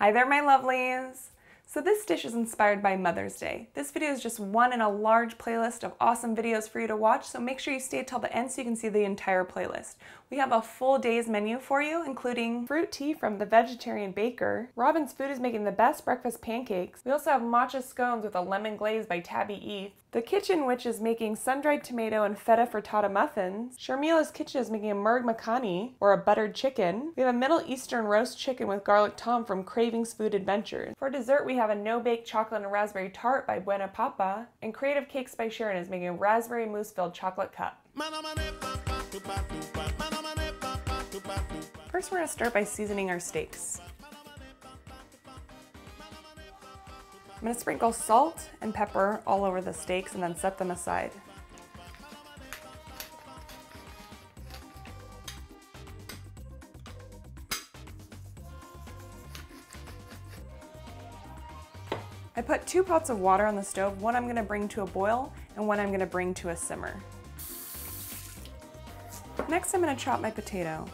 Hi there, my lovelies! So this dish is inspired by Mother's Day. This video is just one in a large playlist of awesome videos for you to watch, so make sure you stay till the end so you can see the entire playlist. We have a full day's menu for you, including fruit tea from the vegetarian baker. Robin's Food is making the best breakfast pancakes. We also have matcha scones with a lemon glaze by Tbsp. The Kitchen Witch is making sun-dried tomato and feta frittata muffins. Sharmila's Kitchen is making a murg makhani, or a buttered chicken. We have a Middle Eastern roast chicken with garlic tom from Cravings Food Adventures. For dessert, we have a no-bake chocolate and raspberry tart by Buena Papa. And Creative Cakes by Sharon is making a raspberry mousse-filled chocolate cup. First, we're going to start by seasoning our steaks. I'm going to sprinkle salt and pepper all over the steaks and then set them aside. I put 2 pots of water on the stove, one I'm going to bring to a boil and one I'm going to bring to a simmer. Next, I'm going to chop my potato.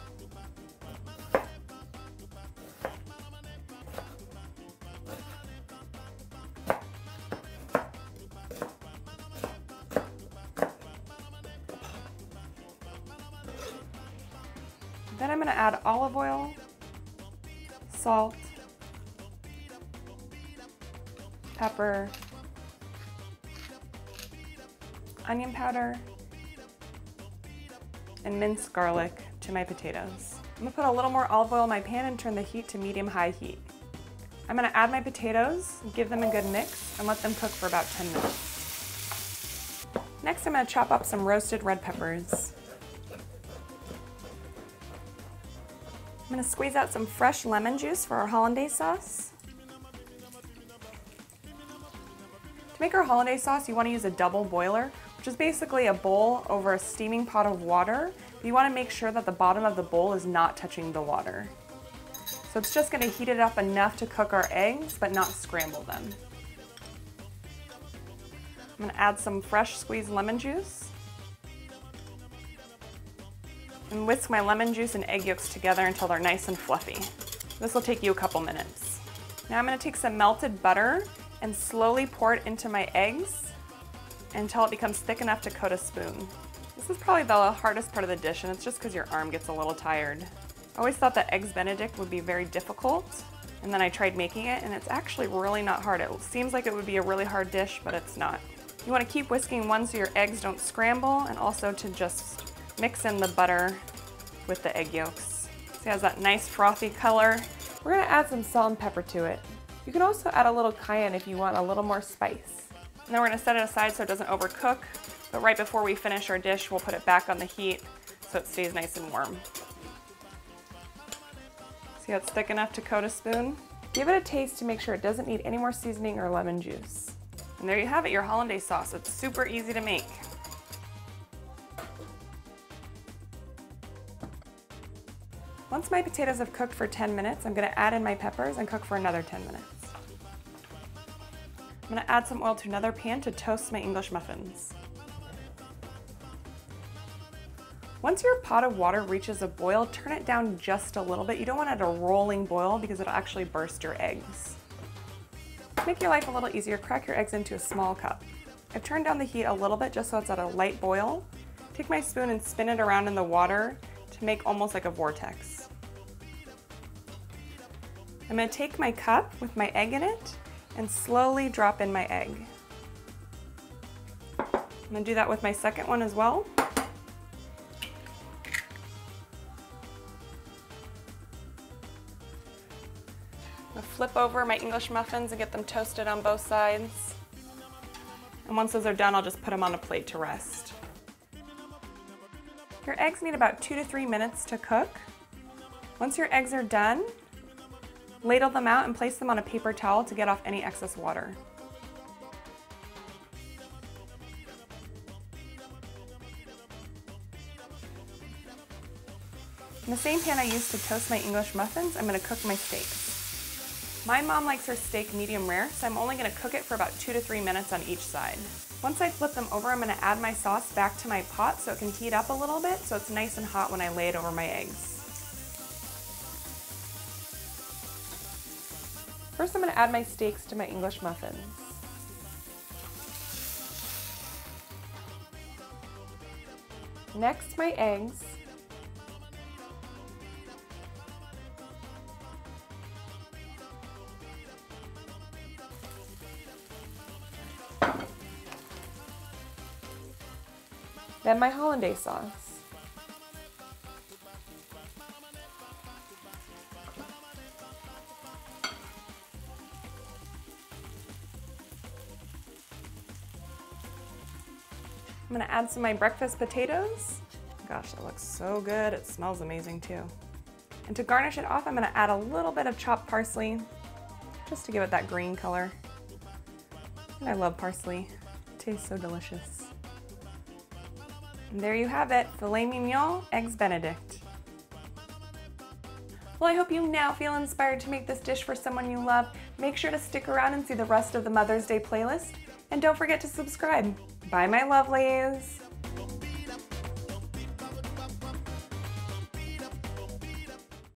Then I'm going to add olive oil, salt, pepper, onion powder, and minced garlic to my potatoes. I'm going to put a little more olive oil in my pan and turn the heat to medium-high heat. I'm going to add my potatoes, give them a good mix, and let them cook for about 10 minutes. Next, I'm going to chop up some roasted red peppers. I'm going to squeeze out some fresh lemon juice for our Hollandaise sauce. To make our Hollandaise sauce, you want to use a double boiler, which is basically a bowl over a steaming pot of water. But you want to make sure that the bottom of the bowl is not touching the water. So it's just going to heat it up enough to cook our eggs, but not scramble them. I'm going to add some fresh squeezed lemon juice. And whisk my lemon juice and egg yolks together until they're nice and fluffy. This will take you a couple minutes. Now I'm going to take some melted butter and slowly pour it into my eggs until it becomes thick enough to coat a spoon. This is probably the hardest part of the dish, and it's just because your arm gets a little tired. I always thought that eggs Benedict would be very difficult, and then I tried making it, and it's actually really not hard. It seems like it would be a really hard dish, but it's not. You want to keep whisking one so your eggs don't scramble, and also to just mix in the butter with the egg yolks. So it has that nice frothy color. We're going to add some salt and pepper to it. You can also add a little cayenne if you want a little more spice. And then we're going to set it aside so it doesn't overcook, but right before we finish our dish, we'll put it back on the heat so it stays nice and warm. See how it's thick enough to coat a spoon? Give it a taste to make sure it doesn't need any more seasoning or lemon juice. And there you have it, your Hollandaise sauce. It's super easy to make. Once my potatoes have cooked for 10 minutes, I'm going to add in my peppers and cook for another 10 minutes. I'm going to add some oil to another pan to toast my English muffins. Once your pot of water reaches a boil, turn it down just a little bit. You don't want it a rolling boil because it'll actually burst your eggs. To make your life a little easier, crack your eggs into a small cup. I've turned down the heat a little bit just so it's at a light boil. Take my spoon and spin it around in the water to make almost like a vortex. I'm going to take my cup with my egg in it and slowly drop in my egg. I'm going to do that with my second one as well. I'm going to flip over my English muffins and get them toasted on both sides. And once those are done, I'll just put them on a plate to rest. Your eggs need about 2 to 3 minutes to cook. Once your eggs are done, ladle them out and place them on a paper towel to get off any excess water. In the same pan I used to toast my English muffins, I'm going to cook my steaks. My mom likes her steak medium rare, so I'm only going to cook it for about 2 to 3 minutes on each side. Once I flip them over, I'm going to add my sauce back to my pot so it can heat up a little bit so it's nice and hot when I lay it over my eggs. First, I'm going to add my steaks to my English muffins. Next, my eggs. Then my Hollandaise sauce. I'm going to add some of my breakfast potatoes. Gosh, that looks so good. It smells amazing too. And to garnish it off, I'm going to add a little bit of chopped parsley just to give it that green color. And I love parsley. It tastes so delicious. And there you have it, filet mignon, eggs Benedict. Well, I hope you now feel inspired to make this dish for someone you love. Make sure to stick around and see the rest of the Mother's Day playlist. And don't forget to subscribe. Bye, my lovelies.